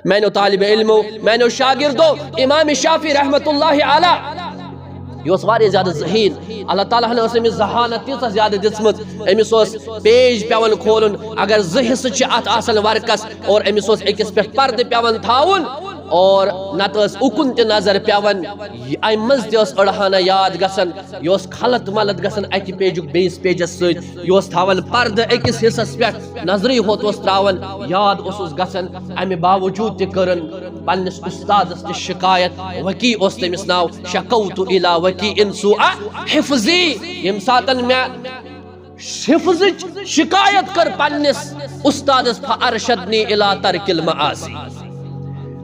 मैंने तालिब इल्मो मैंने शागिर्दो इमाम शाफी रहमतुल्लाहि अलैह यह वारिया ज्यादा ज़हीन अल्लाह ताला ने अमिस ज़हानत तीस ज्यादा दिसमत अमिस पेज पेवन खोलन अगर ज़ हिस्से अत आसन वर्कस और अमिस अकिस पे पर्दे पेवन थाउन और नत उकुन त नजर पेवन अम मज अड़हाना याद गसन यह खलत मलत गसन अकि पेजुक बेस पेजस सह थावन पर्द अकिस हिस्सस पे नजरी होत त्रावन याद गसन अमे बावजूद त करन पन्निस उस्तादस नि शिकायत वकी तमिस नाव शकौतु इला वकी इन सुआ हिफ्जी यम सातन मैं हिफ्ज़िच शिकायत कर पन्निस उस्तादस फअरशदनी इला तरकिल मआसी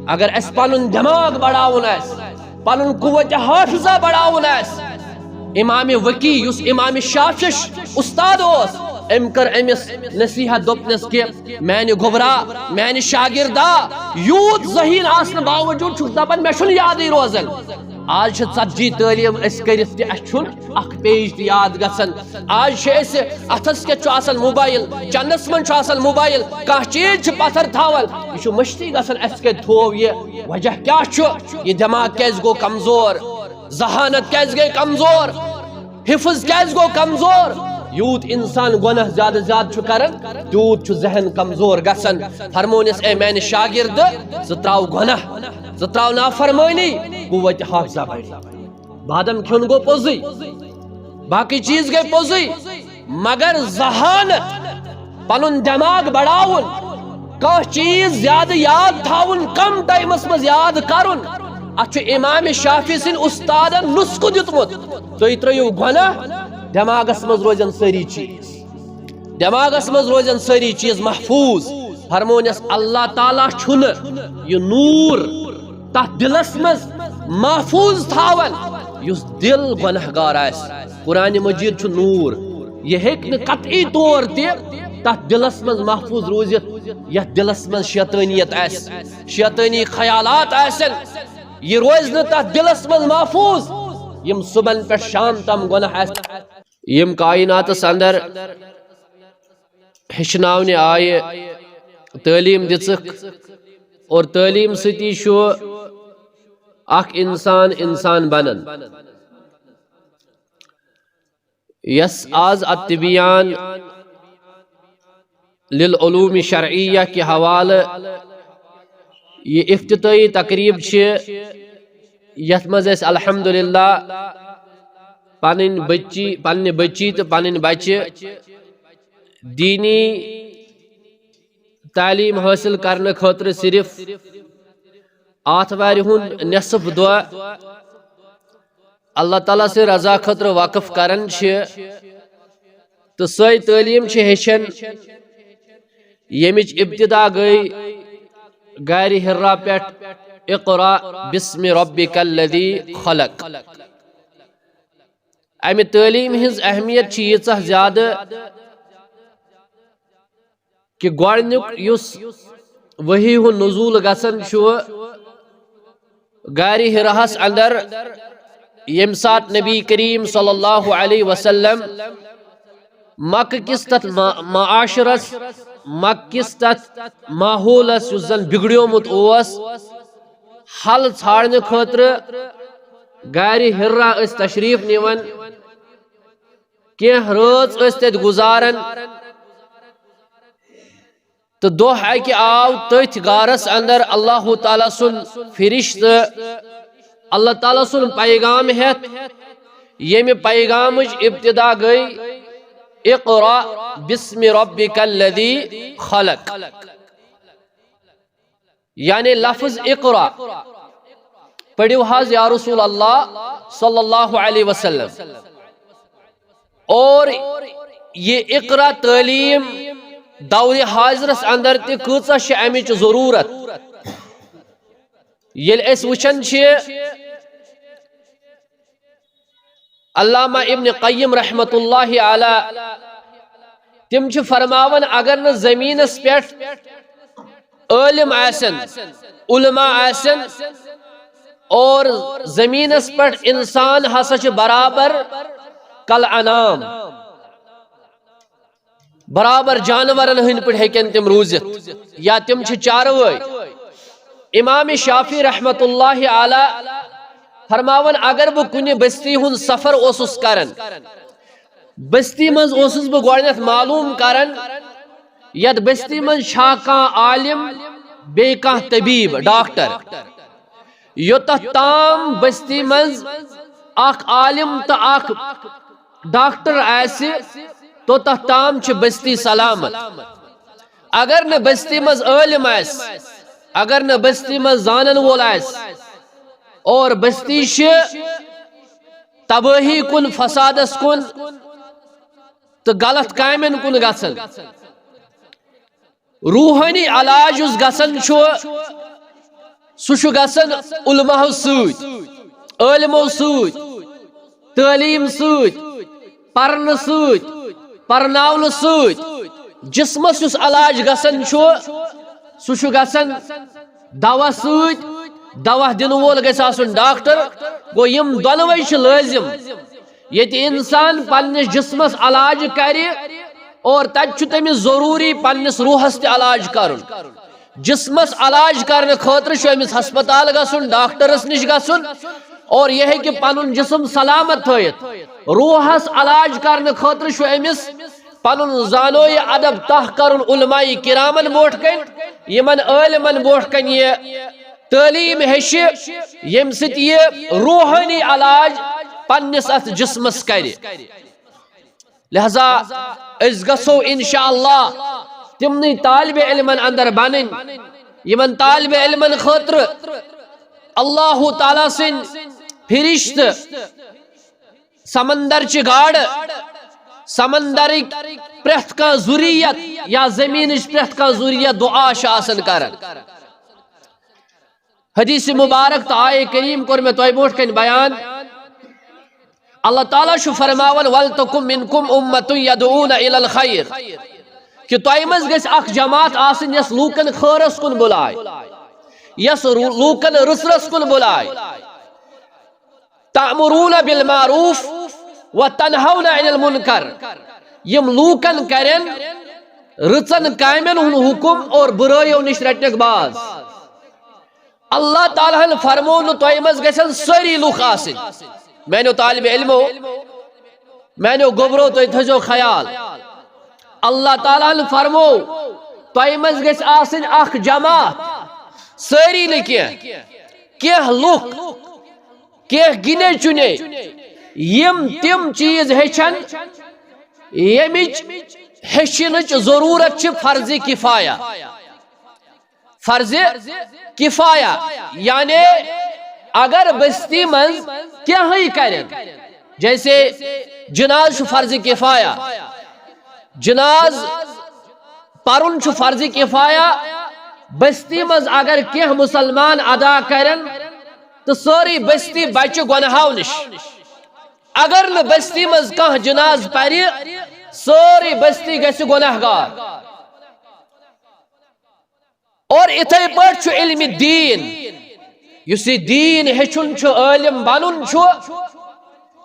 अगर अस पनुन दिमाग बढ़ावन पनुन कुव्वत हाफिज़ा बढ़ावन इमाम वकी युस इमाम शाफी उस्ताद अम कर अमिस नसीहत दोपनस के मैंने गोबरा मैंने शागिर्दा यूत ज़हीन आसन बावजूद दपान मे याद रोजन आज ती तालीम कर पेज याद गसन आज अथस के मोबाइल चंदस मन मोबाइल कह चीज पत्थर थावन यह मश्ती गसन थो ये वजह क्या ये दिमाग क्या गो कमजोर जहानत क्या गई कमजोर हिफ्ज क्या गो कमजोर यूत इंसान गुनाह ज्यादा ज्यादा करन तूत जहन कमजोर गसन फरमोनिस ए मैंने शागिर्द त्राव गुनाह त्राव नाफरमानी कुव्वत हाफिज़ा बढ़ी बादम खुन गो पोजी बाकी चीज गई पोजी मगर जहानत पनुन दिमाग बढ़ावन कह चीज ज्यादा याद थावन कम टाइमस मज याद करुन अत इमाम शाफी सिन उस्तादन नुस्खु दितमुत तुई त्रयु गुनाह दिमागस मज रोजन सारी चीज दिमागस मज रोजन सारी चीज महफूज फरमोनिस अल्लाह ताला छुन यह नूर तथ दिलस मज महफूज थावन युस दिल गुनहगार कुरान मजीद छु नूर यह हेक कतई तौर तथ दिलस मज महफूज रूजित यह दिलस मज शैतानियत शैतानी ख्यालात आसन यह रोज न तथ दिलस मज महफूज यम सुबन पे शाम तम गुनाह यम कायनातस अंदर हेचनावने आये तालीम दिचक और तालीम सती इंसान बनन यस आज अत्तिबियान लिल उलूम शरइया के हवाले ये इफ्तिताई तकरीब यथ मज अल्हम्दुलिल्लाह पन्ने बच्ची तो पन्न बच्चे दीनी तालीम हासिल करने खतर सिर्फ आतवार नसफ दुआ अल्लाह ताला से रजा खतर वक़फ करन तो सही तालीम हेचन यमिच इब्तिदा गई गारि हिर्रा पे इक़रा बिस्मि रब्बिकल्लज़ी खलक अमि तालीम हिंज अहमियत यीचा ज्यादा कि गोडनुक युस वही हु नुज़ूल गसन गारि हिराहस अंदर यम सात नबी करीम सल्लल्लाहु अलैहि वसल्लम मक्क किस तथ माशरस मक्क किस तथ माहौलस युस जन बिगड़ोमुत ओस हल छाड़ने खतर गारि हिर्रा तशरीफ निवन कह रच तथ गुजारन तो दोह अकि आव तथ गारस अंदर अल्लाह ताला सुन फिरिश्त अल्लाह ताला सुन पैगाम हेत यमि पैगाम इब्तिदा गई इक़रा बिस्मि रब्बिकल्लज़ी खलक यानी लफ्ज इक़रा पढ़ियो हाज या रसूल अल्लाह सल्लल्लाहु अलैहि वसल्लम और ये इक़रा तालीम दौर हाजरस अंदर तचा अमिच जरूरत ये वचन अल्लामा इब्न क़य्यिम रहमतुल्लाहि अलैह तिम फरमावन अगर न जमीनस पे आलिम आसन उलमा आसन और जमीनस पर इंसान हसा बराबर कल अनाम बराबर जानवरन हंद पे हेकन तिम रूजित या तिम चारवाई इमाम शाफी रहमतुल्लाहि आला फरमावन अगर बह कुन बस्ती हुन सफर ओसुस करन बस्ती मज ओसुस बह गोडनेथ मालूम करन यद बस्ती मज छा कां आलिम बे कां तबीब डॉक्टर योत ताम बस्ती मज अख आलिम तो अख डॉक्टर आसि तोतः ताम छ बस्ती सलामत। अगर न बस्ती मज आलिम आस अगर न बस्ती मज जानन वोल आस और बस्ती तबाही कुन फसादस कुन तो गलत कामन कुन गसन रूहानी इलाज उस गसन सह गसन उलमाओ सत आलिमो सत तालीम सत पर्न सत पर्नावन सत जिस्मस युस इलाज गसन सह गसन दवा सत दवा दिन वोल गसन डॉक्टर गो यम दोनवै लाजिम ये इंसान पन्निस जिस्मस इलाज करे और तत तमिस जरूरी पन्निस रूहस ते इलाज करुन जिस्मस इलाज करने खतर अमिस हस्पताल गसन डॉक्टरस निश गसन और यह कि पनुन जिस्म सलामत थयत रूहस इलाज करने खतर अमिस पनुन जानो ये अदब तह करुन उलमाई किरामन बोट कन यमन आलिमन बोट कन ये तालीम हेश यम सत ये रूहानी इलाज पन्निस अथ जिस्मस करे। लिहाजा अस गसो इंशाअल्लाह तिमन तालिबे इल्मन अंदर बनन यमन तालिबे इल्मन खतर अल्लाह ताला सिन फिरिश्त समंदर च गाड़ समंदर प्रेथ का जुरियत या जमीन प्रेथ का जुरियत दुआ आसन करन। हदीस मुबारक तो आए करीम कोर में तोय बोट कन बयान अल्लाह ताला छु फरमावन वल तकुम मिनकुम उम्मतुन यदऊना इलल खैर कि तोय मज गस अख जमात आसन यस लूकन खैरस कुन बुलाय यस लूकन रुसरस कुन बुलाय तामुरूना बिल मारूफ व तनहौना अनिल मुनकर यम लूकन करन रचन कामन हुन हुकुम और बुराइयों निश रटक बाज अल्लाह ताला ने फरमोन तोय मज गसन सारी लूक आसिन मैंने तालिब इल्मो मैंने गोबरो तो थजो ख्याल अल्लाह ताला ने फरमो तोय मज गस आसिन अख जमात सारी न कह लुक कह गिने चुने यम तिम चीज हेचन यमिच हेचनच जरूरत फर्ज किफाया फर्ज किफाया यानी अगर बस्ती मज क्या ही करें जैसे जनाज फर्ज किफाया जनाज परुन फर्ज किफाया बस्ती मज अगर क्या मुसलमान अदा करें तो सारी बस्ती बच गुनाहों निश अगर न बस्ती मज कह जनाज पर सारी बस्ती गस गुनाहगार और इथे पट इल्म दीन युस दीन हेचुन आलिम बनन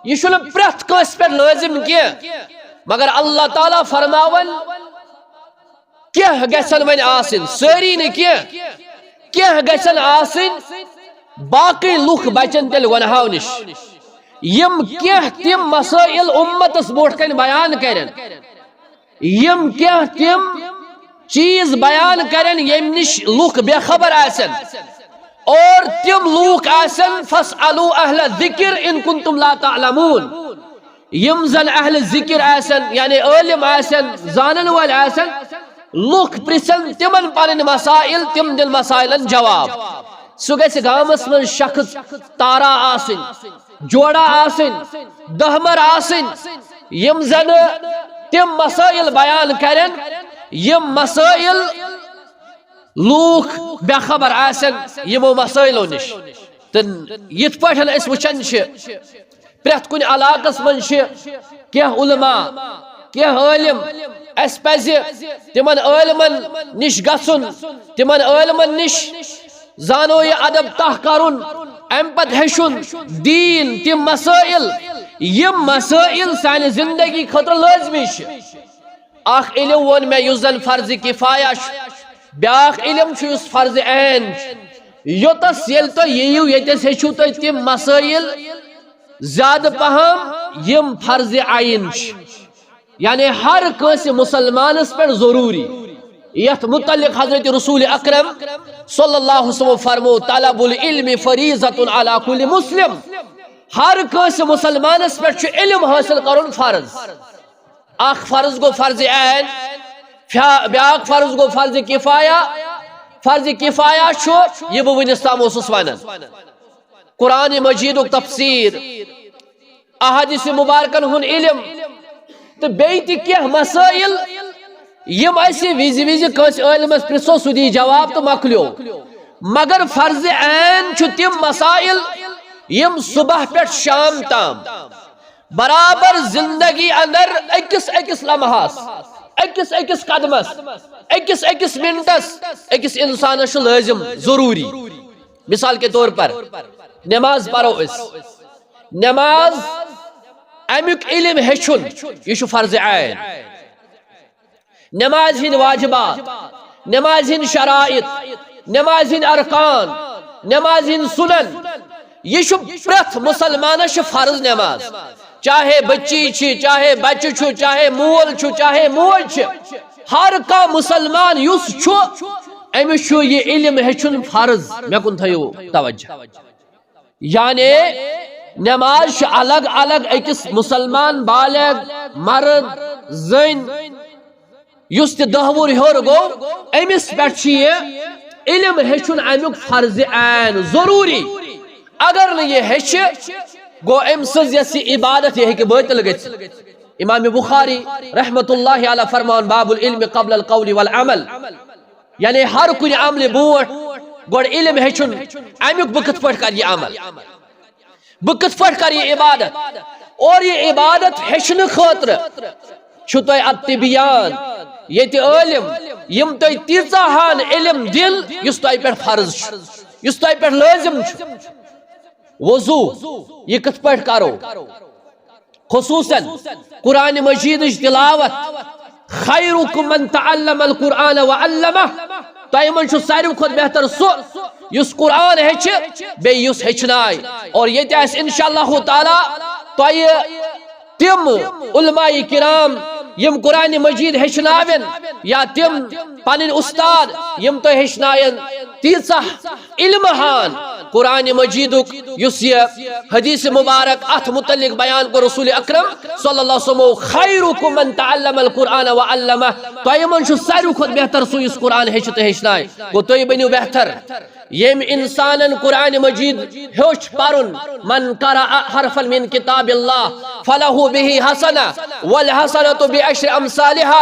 यह प्रेथ कस पे लाजिम कह मगर अल्लाह ताला फरमावन क्या गसन वन आसिन सारी न क्या गसन आसिन बाकी लुक बचन तेल गुनाहों निश यम क्या तिम मसाइल उम्मतस बोट कन बयान करन यम क्या तिम चीज बयान करन यम निश लुक बेखबर आसन और तिम लूक आसन फसअलू अहल जिक्र इन कुंतुम ला तालमून यम जन अहल जिक्र आसन यानी आलिम आसन जानन वाल आसन लुक प्रिसन तिमन पन मसाइल तिम दिल मसाइलन जवाब सु गस गामस मन शख्स तारा आसिन जोड़ा आसिन दहमर आसिन यम जन तिम मसाइल बयान करन यम मसाइल लूक बेखबर आसन यमो मसाइलों निश तो यथ पठन अस वचन प्रेथ कुन इलाकस मन क्या उलमा क्या आलिम अस पज तिमन आलिमन निश गसुन तिमन आलिमन निश जानो ये अदब तह करुन अम पत हेशुन दीन तिम मसाइल यम मसाइल सानी जिंदगी खतर लाजमी अख इल्म वोन मे युस जन फर्ज किफाया ब्याख इल्म फर्ज ऐन योतस येल तो यू येतस हेचु तो तिम मसाइल ज्यादा पहम यम फर्ज आइन यानी हर कंसे मुसलमानस पर जरूरी यथ मुतल्लिक हजरत रसूल अकरम सल्लल्लाहु अलैहि वसल्लम फरमो तलबुल इल्मी फरीज़तुन अला कुल्लि मुस्लिम हर कंसे मुसलमानस पर इल्म हासिल करुन फर्ज अख फर्ज गो फर्ज ऐन ब्याक फर्ज गो फर्ज किफाया छो ये बो वनिस ताम ओसुस वनन कुरान मजीद तफसीर अहादीस मुबारकन हुन इल्म तो बेति क्या मसाइल यम ऐसे विज विज कस इल्मस प्रिसो सुदी जवाब तो मकलियो मगर फर्ज ऐन छु तिम मसाइल यम सुबह पे शाम ताम बराबर जिंदगी अंदर अकिस अकिस लम्हास अकिस अकिस कदमस अकिस अकिस मिनटस अकिस इंसान लाजिम जरूरी मिसाल के तौर पर नमाज पढ़ो नमाज अमुक इल्म हेचुन यह फर्ज ऐन नमाज हिंद वाजिबात नमाज हिंद शराइत नमाज हिंद अरकान नमाज हिंद सुनन यह प्रथ मुसलमान फर्ज नमाज चाहे बच्ची चाहे बच्चे चाहे मोल चाहे मोज हर का मुसलमान युस अमिस ये इल्म हेचुन फर्ज मे कुन थयो तवज्जो यानी नमाज अलग अलग अकिस मुसलमान बालिग मर्द जन युस 10 वुर हेर गो अमिस पे इल्म हेचुन अमुक फर्ज ऐन जरूरी अगर न ये हेच गो अम सज इबादत यह बातिल गि इमाम बुखारी रहमतुल्लाहि अलैह फरमान बाबुल इल्म क़ब्ल अल क़ौल वल अमल यानी हर कुन अमल बोट गोड इल्म हेचुन अमुक बह कथ पट कर ये अमल बह कथ पट कर ये इबादत और ये इबादत हेचन खतर छु तोय अत्तिबियान ये आलिम यम तोय तीजा हान इल्म दिल युस तोय पे फर्ज युस तोय पे लाजिम वजू ये कथ पट करो खुसूसन कुरान मजीद तिलावत खैरुकुम मन तअल्लम अल कुरान व अल्लमह तोय मन छु सारी खुद बेहतर सो युस कुरान हेच बे युस हेचनाय और ये आस इंशाअल्लाह ताला तोय तिम उलमाए किराम यम कुरान मजीद हेचनावन या तिम पन उस्ताद यम तो हेचनायन तीसा इल्म हान कुरान मजीदुक युस ये हदीस मुबारक अथ मुतल्लिक बयान को रसूल अकरम सल्लल्लाहु अलैहि वसल्लम खैरुकुम मन तअल्लम अल कुरान व अल्लमह तोय मन छु सारी खुद बेहतर सो इस कुरान हेच तो हेचनाय गो तोय बनियो बेहतर येम इंसानन कुरान मजीद हेच पारुन मन करा हरफन मिन किताबिल्लाह फलहु बिही हसना वल हसनतु बिअश्र अमसालिहा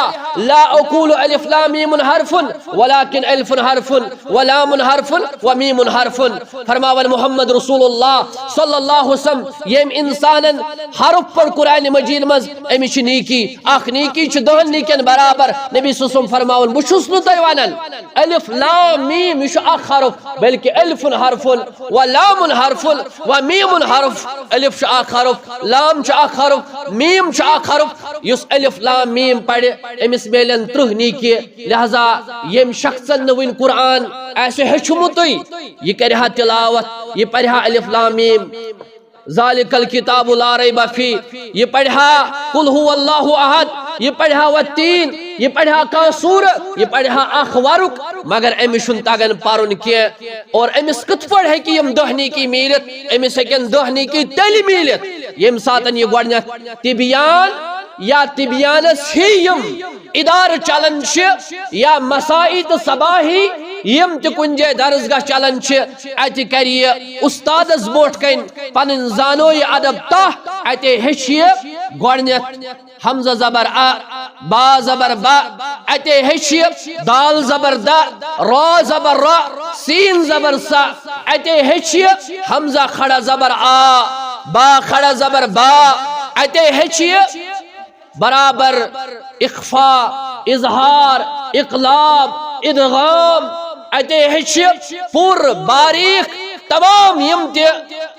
ला अक़ूलु अलिफ लाम मीम हरफुन वलाकिन अलिफुन हरफुन व लामुन हरफुन व मीमुन हरफुन फरमावन मोहम्मद रसूलुल्लाह सल्लल्लाहु अलैहि वसल्लम येम इंसानन हरफ पर कुरान मजीद मज अमिश नीकी अख नीकी छ 10 नीकन बराबर नबी सल्लल्लाहु फरमावन बुशुस नु तय वनन अलिफ लाम मीम इश अख हरफ बल्कि अलिफुन हरफुन व लामुन हरफुन व मीमुन हरफ अलिफ छ अख हरफ लाम छ अख हरफ मीम छ अख हरफ युस अलिफ लाम मीम पढ़े अमिस मेलन 30 नीकी लिहाजा येम शख्सन न वन कुरान ऐसे हेचुमुत ये करहा तिलावत ये पढ़ा अलिफ लाम मीम ज़ालिकल किताबु ला रैब फी ये पढ़ा कुल हुवल्लाहु अहद ये पढ़ा वत्तीन ये पढ़ा कासूर ये पढ़ा अखवारुक मगर अमिस तगन पारुन के और अमिस कथ पढ़े कि यम 10 नीकी मिलत अमिस हेकन 10 नीकी तेल मिलत यम सातन ये गडन तिबियान या तिबियानस ही यम इदार चलन या मसाइद सबाही यम त कुंजे दरसगाह चलन अत कर उस्तादस बोट कन पन जानो ये अदब तह अत हेचिए गडनत हमजा जबर आ बा जबर बा अत हेचिए दाल जबर दा रा जबर रा सीन जबर सा अत हेचिए हमजा खड़ा जबर आ बा खड़ा जबर बा अत हेचिए बराबर इख्फा इजहार इकलाब इदगाम अते हेचिए पूर बारीक तमाम यम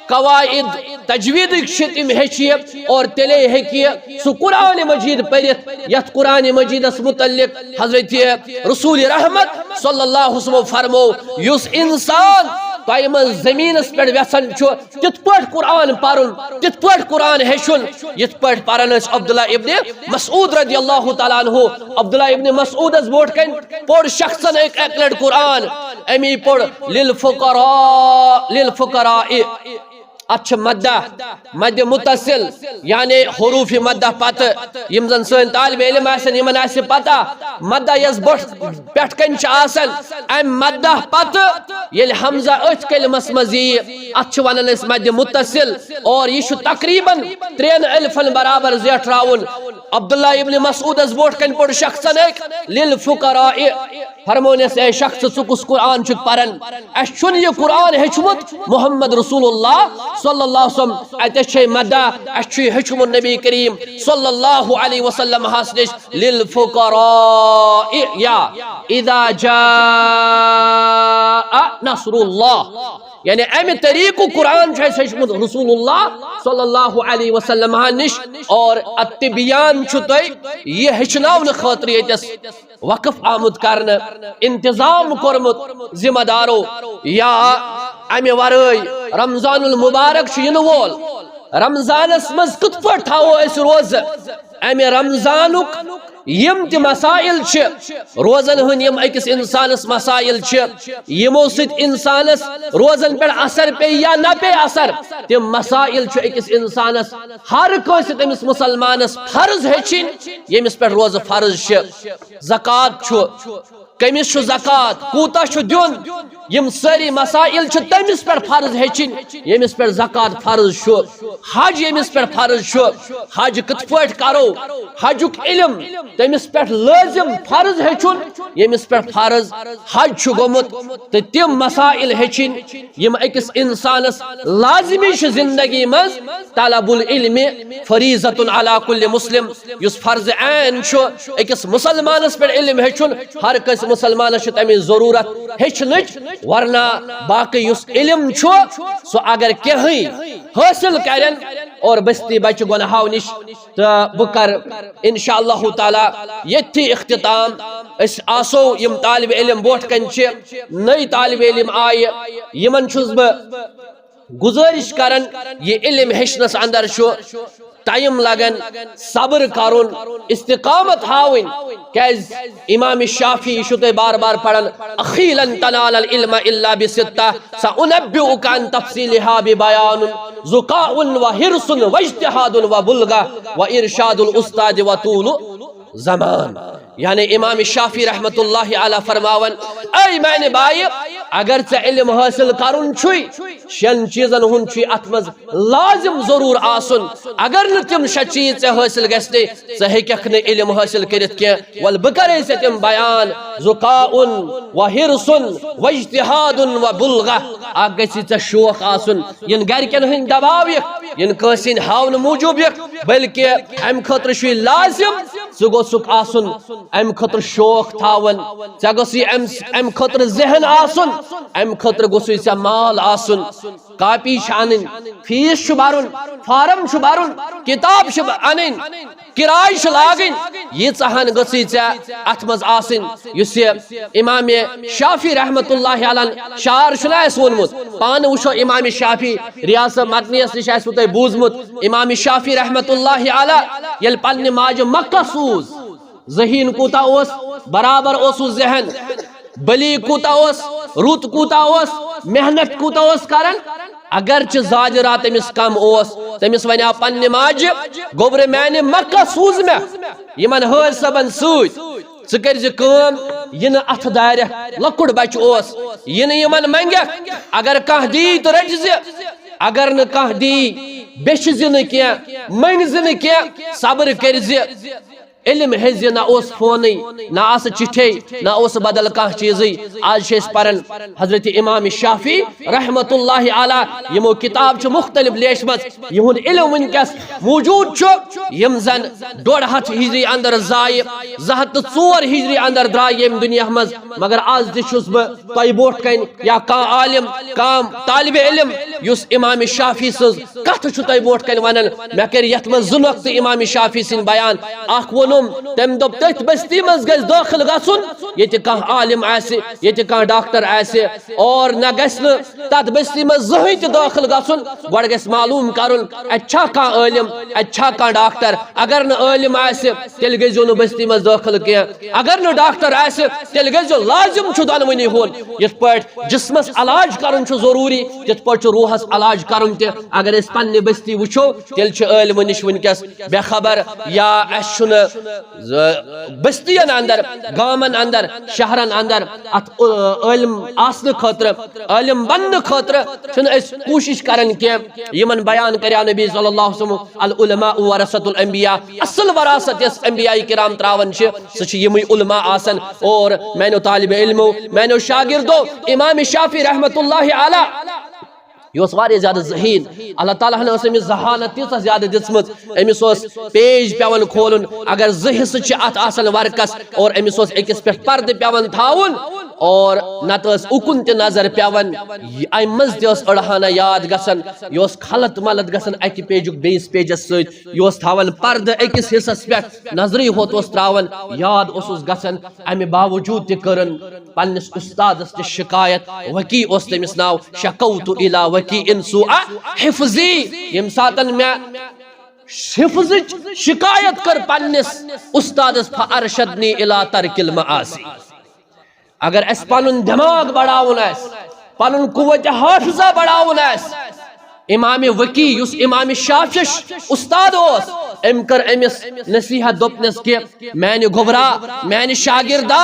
कवाइद तजवीद शितिम हेचिए और तेले हेकिए सु कुरान मजीद पढ़ित यथ कुरान मजीदस मुतल्लिक हजरत रसूल रहमत सल्लल्लाहु अलैहि वसल्लम फरमो युस इंसान तय मन जमीनस पे व्यसन तिथ पट कुरान पारुन तिथ पट कुरान हेशुन यथ पट पारन अब्दुल्ला इब्ने मसऊद रदियल्लाहु ताला अन्हु अब्दुल्ला इब्ने मसऊद बोट कन पोर शख्सन एक लट कुरान अमी पोर लिल फुकरा अच्छ मद्दा मद्द मुतसिल यानी हरूफ मद्दा पत यम जन सन तालिब इल्म आसन यमन आसे पता मद्दा यस बोट पेट कन आसन अम मद्दा पत येल हमजा अथ कलमस मजी अच्छ वनन इस मद्द मुतसिल और ये तकरीबन 3 अल्फन बराबर जेठराउन अब्दुल्ला इब्न मसऊद बोट कन पोर शख्सन एक लिल फुकरा फरमोनस ए शख्स सुकुस कुरान चुक परन अशुन ये कुरान हेचमुत मोहम्मद रसूलुल्लाह सल्लल्लाहु अलैहि वसल्लम अतशे मदा अशु हेचमुत नबी करीम सल्लल्लाहु अलैहि वसल्लम हासनिश लिल फुकरा या इदा जा नसरुल्लाह यानी अमे तरीक़ कुरान हेचमुत रसूलुल्लाह सल्लल्लाहु अलैहि वसल्लम निश और अत्तिबियान छुतय ये हेचनावन खातिर यतस वक़फ आमुद करन इंतजाम कोरमुत जिम्मेदारो या अमे वरय रमजानुल मुबारक इन वोल रमजानस मज कत पट थावो अस रोज अमे रमजानुक यम ति मसाइल रोजन हन यम अकिस इंसानस मसाइल यमो सित इंसानस रोजन पे असर पे या न पे असर तिम मसाइल अकिस इंसानस हर कस तमिस मुसलमानस फर्ज हेचिन यमिस पे रोज फर्ज ज़कात कमिस ज़कात कूता दुन यम सारी मसाइल तमिस पे फर्ज हेचिन यमिस पे ज़कात फर्ज हज यमिस पे फर्ज हज कत पट करो हजुक इल्म तमिस पे लाजिम फर्ज हेचुन यमिस पे फर्ज हज गोमुत तो तिम मसाइल हेचिन यम अकिस इंसानस लाजिमी जिंदगी मज तलबुल इल्म फरीज़तुन अला कुल्लि मुस्लिम युस फर्ज ऐन अकिस मुसलमानस पे इल्म हेचुन हर कस मुसलमानस तमि जरूरत हेचनच वरना बाकी युस इल्म सो अगर कहीं हासिल करन और बस्ती बच गुनाहों निश तो बुकर इंशाअल्लाह ताला यथि इख्तिताम अस आसो यम तालिब इल्म बोट कन नई तालिब इल्म आय यमन छुस ब गुजारिश करन ये इल्म हेचनस अंदर टाइम लगन सब्र करुन इस्तिकामत हावन कैज इमाम शाफी शुते बार बार पढ़न अखीलन तनाल इल्म इल्ला बिसित्ता सउनब्बिउका अन तफसीलिहा बिबयान ज़ुकाउन व हिरसुन व इज्तिहादुन व बुलगा व इरशादुल उस्ताद व तूल ज़मान यानी इमाम शाफी रहमतुल्लाहि अलैह फरमावन ऐ मैंने भाई अगर चे इल्म हासिल करुन शन चीजन हुन अतमज लाजिम जरूर आसन अगर न तिम शे चीज चे हासिल गस्ते चे हेकख न इल्म हासिल करित के वल बकरे से तिम बयान ज़ुकाउन व हिरसुन व इज्तिहादुन व बुलगा अग गछि चे शौक आसन इन गरकन हन दबाव इन कसिन हावन मूजूब बल्कि अम खतर छु लाजिम सु गोसुक आसन अम खतर शौक थावन चे गोसि अम खतर जहन आसन अम खतर गोसि चे माल आसन कापी शानिन फीस भरुन फार्म भरुन किताब अनिन किराय लागन ये चहन गसी चे अत मज आसिन युस इमाम शाफी रहमतुल्लाहि अलैह शार छुनास वोनमुत पान वुशो इमाम शाफी रियास मदनियस निश आसु तय बूजमुत इमाम शाफी रहमतुल्लाहि अलैह यल पन्ने माज मक्का सूज जहीन कूता ओस बराबर ओसु जहन बली कूता ओस रुत कूता ओस मेहनत कूता ओस करन अगर जाजरा तमिस कम ओस तमिस वना पन्ने माज गोब्रे मैंने मक्का सूज में यमन हज सबन सूज कर कम इन अथ दार लकुड़ बच ओस इन यमन मंग अगर कह दी तो रज अगर न कह दी बेश न कह मंग न कह सब्र कर इल्म हेज ना ओस फोन ना आस चिठे ना ओस बदल कह चीज आज शेष परन हजरत इमाम शाफी रहमतुल्लाहि अलैह यमो किताब छ मुख्तलिफ लेशमत यहुन इल्म वनकस मौजूद छ यम जन 150 हिजरी अंदर जाय 104 हिजरी अंदर द्राय यम दुनिया मज मगर आज दिशुस ब तय बोट कन या का आलिम काम तालिब इल्म युस इमाम शाफी सज कथ छु तय बोट कन वनन मे कर यथ म जुनक्त इमाम शाफी सिन बयान आख वनुम तम दप तथ बस्ती मज गस दाखिल गसुन यति कह आलिम आसे यति कह डॉक्टर आसे और न गस तथ बस्ती मज जहि त दाखिल गसुन गड गस मालूम करन अच्छा का आलिम अच्छा का डॉक्टर अगर न आलिम आसे तेल गजो न बस्ती मज दाखिल के अगर न डॉक्टर आसे तेल गजो लाजिम छु दनवनी होन यथ पट जिस्मस इलाज करन छु जरूरी यथ पट रूहस इलाज करन ते अगर इस पन्ने बस्ती वुछो तेल छु आलिम निश वनकस बेखबर या अशुन बस्तियन अंदर गामन अंदर शहरन अंदर अत आलिम आसन खतर आलिम बन खतर छन इस कोशिश करन के यमन बयान करया नबी सल्लल्लाहु अलैहि वसल्लम अल उलमा वरसतुल अंबिया असल वरासत इस अंबिया किराम त्रावन छ सच यमई उलमा आसन और मैंने तालिब इल्मो मैंने शागिर्दो इमाम शाफी रहमतुल्लाहि अला योस वारे ज्यादा जहीन अल्लाह ताला ने अमिस जहानत तीस ज्यादा दिसमत अमिस पेज पेवन खोलन अगर जहिस अत आसन वर्कस और अमिस अकिस पे पर्द पेवन थाउन और नत उकुन त नजर पेवन अम मज अड़हाना याद गसन यह खलत मलत गसन अकि पेजुक बेस पेजस सत थावन पर्द अकिस हिस्सस पे नजरी होत त्रावन याद गसन अमे बावजूद तन पन्निस उस्तादस त शिकायत वकी तमिस नाव शकौतु इला वकी इंसुआ हिफ्जी यम सातन मैं हिफ्ज शिकायत कर पन्निस उस्तादस फअरशदनी इला तरकिल मआसी अगर अस पनुन दिमाग बढ़ावन पनुन कुव्वत हाफिजा बढ़ावन इमाम वकी युस इमाम शाफी उस्ताद अम कर अमिस नसीहत दोपनस के मैंने गुबरा मैंने शागिर्दा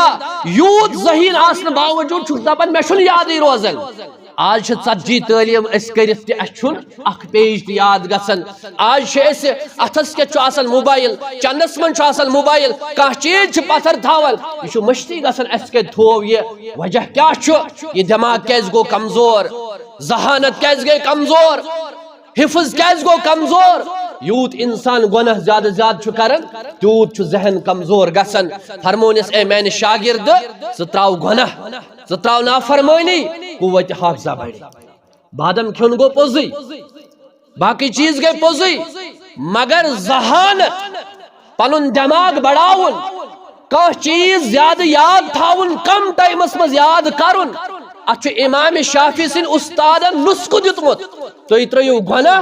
यूत जहीन आसन बावजूद छुक दपन मे छुन याद रोजन आज सज्जी तालीम अख पेज याद गसन आज अथस के मोबाइल चंदस मन मोबाइल कह चीज पत्थर थावन यह मश्ती गसन अस के थोव ये वजह क्या ये दिमाग कैस गो कमजोर जहानत कैस गई कमजोर हिफ्ज कैस गो कमजोर यूत इंसान गुनाह ज्यादा ज्यादा करन तूत जहन कमजोर गसन फरमोनिस ए मैंने शागिर्द त्राव गुनाह त्राव नाफरमानी कुव्वत हाफिजा बढ़ी बादम खुन गो पोजी बाकी चीज गई पोजी मगर जहानत पनुन दिमाग बढ़ावन कह चीज ज्यादा याद थावन कम टाइमस मज याद करुन अच इमाम शाफी सिन उस्तादन नुस्खु दितमुत तुई त्रयू गुनाह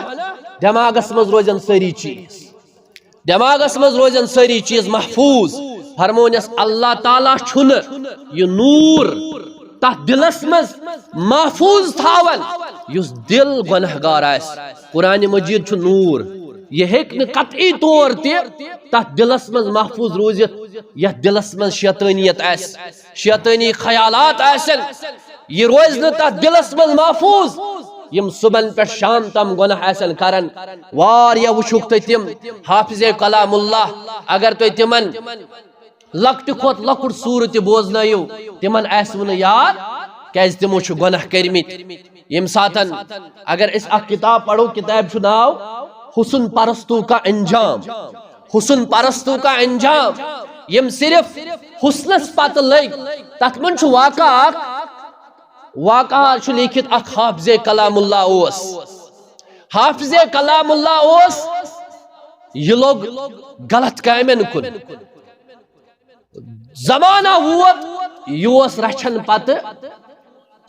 दिमागस मज रोजन सारी चीज दिमागस मज रोजन सारी चीज महफूज फरमोनिस अल्लाह ताला छुन ये नूर तथ दिलस मज महफूज थावन युस दिल गुनहगार आस कुरान मजीद छु नूर ये हेक न कतई तौर तथ दिलस मज महफूज रोजित यह दिलस मज शैतानियत आस शैतानी ख्यालात आसन ये रोज न तथ दिलस मज महफूज यम सुबन पे शाम तम गुनाह आसन करन वारिया वुछुक तिम हाफिज़े कलामुल्लाह अगर तो तिमन लकट खोत लकुट सूरत बोजनायु तिमन आसवन याद कैज तिमो छु गुनाह करमित यम सातन अगर इस किताब पढ़ो किताब छु नाव हुस्न परस्तू का अंजाम हुस्न परस्तू का अंजाम यम सिर्फ हुस्नस पत लग तथ मन छु वाका छु लिखित अख हाफिज़े कलामुल्लाह ओस हाफिज़े कलामुल्लाह ओस ये लोग गलत कामन कुन जमाना वोत योस रचन पत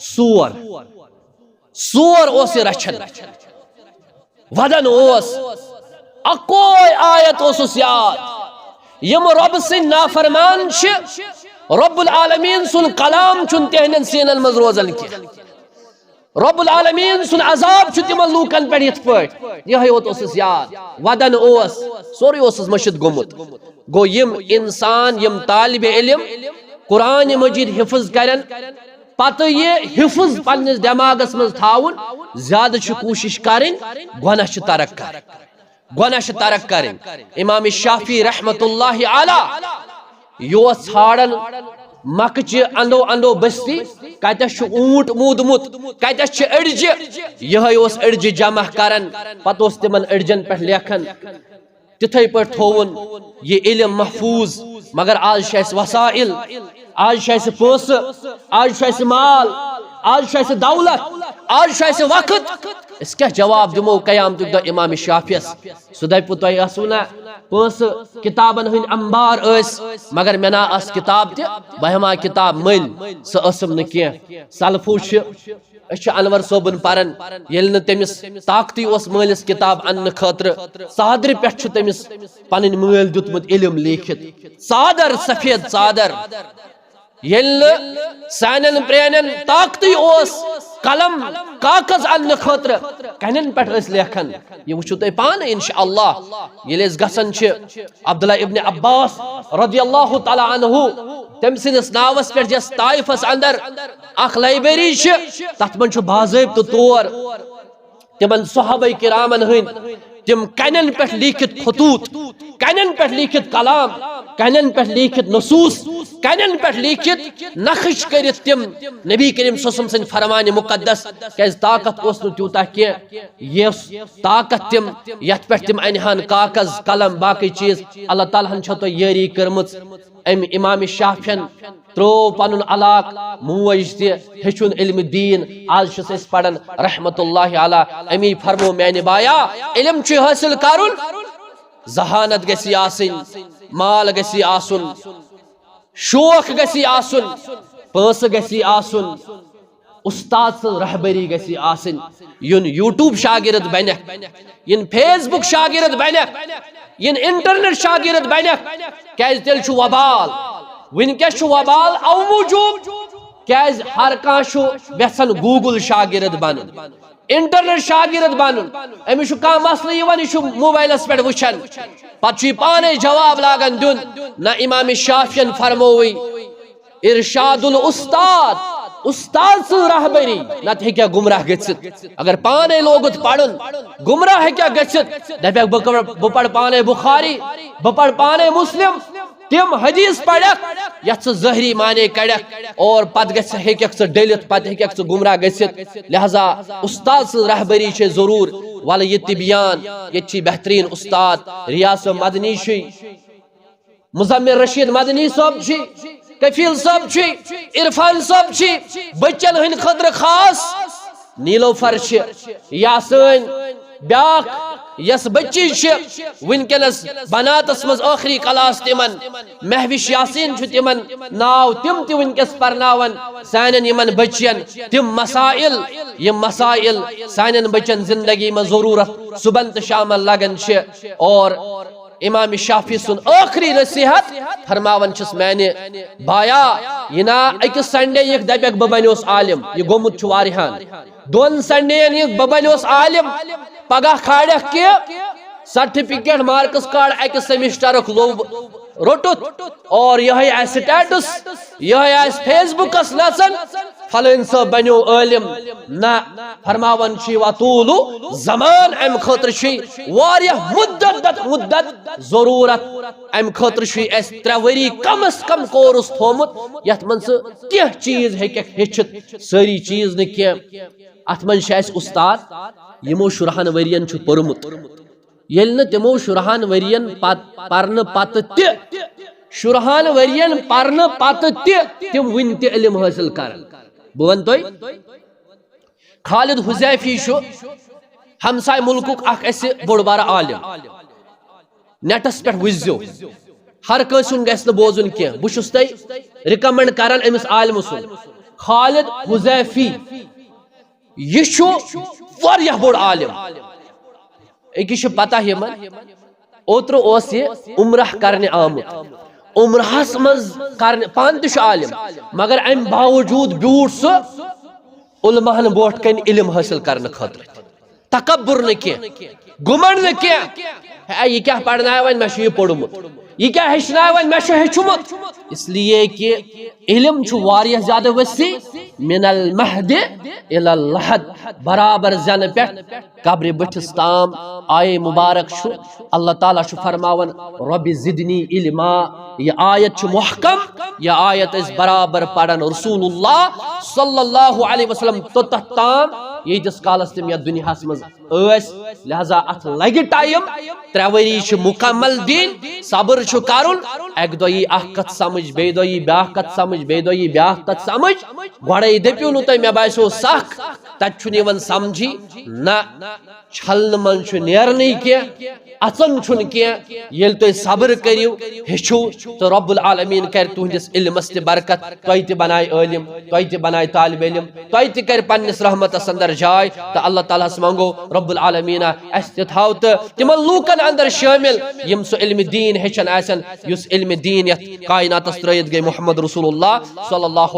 सूर सूर ओस रचन वदन ओस अकोय आयत ओस याद यम रब सिन नाफरमान रब्बुल आलमीन सुन कलाम चुन तेहनन सीनन मज रोजन के रब्बुल आलमीन सुन अजाब छु तिमन लूकन पे यथ पट यह ओस याद वदन ओस सोरी ओस मशिद गोमुत गो यम इंसान यम तालिब इल्म कुरान मजीद हिफ्ज करन पत ये हिफ्ज पन्निस दिमागस मज थाउन ज्यादा छु कोशिश करें गुनाह छु तरक कर गुनाह छु तरक करें इमाम शाफी रहमतुल्लाहि अला यो छाड़न मकच अंदो अंदो बस्ती कतस ऊंट मूदमुत कतस अड़ज यह अड़ज जमा करन पत तिमन अड़जन पे लेखन तिथे पे थोवन ये इल्म महफूज मगर आज वसाइल आज पैस आज माल आज दौलत, आज वक्त, इस क्या जवाब दिमो कयामत दो इमाम शाफियस सह दपु तुह आसू ना पंस किताबन हंद अंबार मगर मे ना अस किताब तह किताब मल सम न कह सलफू अनवर सोबन पारन ये तमिस ताकती मलिस किताब अन्न खतर सादर पे तमिस पन मल दुतमुत इल्म लिखित सादर सफेद सादर सान प्रेन ताकती कलम कागज अन्न खतर कन पे लेखन यह वो तुम पान इंशाअल्लाह ये गसन अब्दुल्ला इब्न अब्बास रदियल्लाहु तआला अन्हु तम सिंदस नावस पे जस ताइफस अंदर अख लाइब्रेरी तथ मन बाज़ाब्त तौर तिमन सहाबा किरामन हंद तिम कन पे लिखित खतूत, कन पे लिखित कलाम, कन पे लिखित नसूस, कन पे लिखित नक्श कर तिम नबी करीम सल्लल्लाहु अलैहि वसल्लम फरमान मुकद्दस क्या ताकत यूता कह ताकत तिम यथ पे तिम अनहान कागज कलम बाकी चीज अल्लाह ताला तो यारी कर्म अम इमाम शाफियन त्रो पन अलाक मोज तुन इल्म दीन आज पढ़न रहमतुल्लाहि अलैह अमी फरमो मैंने बाया इल्म हासिल करुन जहानत गसी आसिन, माल गसी आसुन, शौक गसी आसुन, पैस गसी आसुन, उस्ताद सन रहबरी गसी आसिन युन यूट्यूब शागिर्द बन इन फेसबुक शागिर्द बन इन इंटरनेट शागिर्द बन क्या तेल वबाल वनकस वबाल अव मूजूब क्या हर कह यसान गूगल शागिर्द बन इंटरनेट शागिर्द बन अमिस कह मसल यह मोबाइलस पे वुचान पे पाने जवाब लागन दिन न इमाम शाफियन फरमोवी इरशादुल उस्ताद उस्ताद सु रहबरी नत हेक्या गुमराह गसित अगर पाने लोगुत पढ़न गुमराह हेक्या गसित दपक बह पढ़ पाने बुखारी बह पढ़ पाने मुस्लिम तिम हदीस पढ़क यथ जहरी माने कड़क और पत हेक्यक डलित पत हेक्यक गुमराह गसित लिहाजा उस्ताद सु रहबरी जरूर वाल ये बयान ये बेहतरीन उस्ताद रियास मदनी मुजम्मिल रशीद मदनी साहब कफील साहब इरफान साहब बच्चन हंद खतर खास नीलोफर या सन ब्याख यस बच्ची वनकस बनातस मज आखिरी क्लास तिमन महविश यासीन तिमन नाव तिम वनकस परनावन सान यमन बच्चन तिम मसाइल सान बच्चन जिंदगी में जरूरत सुबह तो शाम लगन और इमाम शाफी सुन आखिरी नसीहत फरमावन मैंने बाया यह ना अकिस संडे यह दपक बह बन आलिम यह गोमुत वारिहान दोन संडेन यह बह बन आलिम पगह खाड़क के सर्टिफिकेट मार्क्स कार्ड अकिस सेमिस्टर लोब रोटुत और यह स्टेटस यह फेसबुकस नसन फलन सब बनो आलिम ना फरमावन वतूलु जमान अम खतर मुद्दत जरूरत अम खतर 3 वरी कम अज कम कोर्स थोमुत यथ मन कह चीज हेचित सारी चीज न कह अत मन उस्ताद यमो शुरहन वरियन पोर्मुत येल न तिमो शुरहन वरियन पर्न पत शुरहन वरियन पर्न पत तिम वन त इल्म हासिल कर बह वन तुह खालिद हुजैफी हमसाय मुल्कुक बोड़ बार आलिम नेटस पे वुजो हर कंसन गस बोजुन कह बह तुह रिकमेंड करान अमिस आलिम सुन खालिद हुजैफी यह बोड़ आलिम अकिस पता यमन ओत्र उम्रह करने आमुत उम्रहस मज कर पान त आलिम मगर अम बावजूद ब्यूट सह उलमाहन बोट कन इल्म हासिल करने खतर तकब्बुर न कह गुमंड न कह यह क्या पढ़ना वन मे पोर्मुत यह क्या हेचना वन मे हेचुमुत इसलिए कि इल्म ज्यादा वसी मिनल महद इलल लहद बराबर जन पे कब्र बठिस ताम आये मुबारक अल्लाह ताला फरमावन रब्बि जिदनी इल्मा यह आयत मुहकम यह आयत बराबर पढ़न रसूलुल्लाह सल्लल्लाहु अलैहि वसल्लम तो ताम यीतिस कालस तम यथ दुनिया मज लिहाजा अत लगे टाइम 3 वरी मुकम्मल दिन सब्र करुन एक दो यी कत समझ बे दो यी ब्या कत समझ बे दो यी ब्या कत समझ गड़े दपो नु तुम मे बासो सख तन समझी ना छलन मन नेरन कह अचन कह ये तुम सब्र करू हेचु तो रब्बुल आलमीन कर तुहदिस इल्मस त बरकत तुह त बनाए आलिम तुह त बनाए तालिब इल्म तुह त कर पन्निस रहमतस अंदर जाय तो अल्लाह ताला मंगो रब्बुल आलमीन अस थाव तो तिमन लूकन अंदर शामिल यम सो इल्म दीन हेचन आसन युस इल्म दीन यथ कायनातस त्रयत गई मुहम्मद रसूलुल्लाह सल्लल्लाहु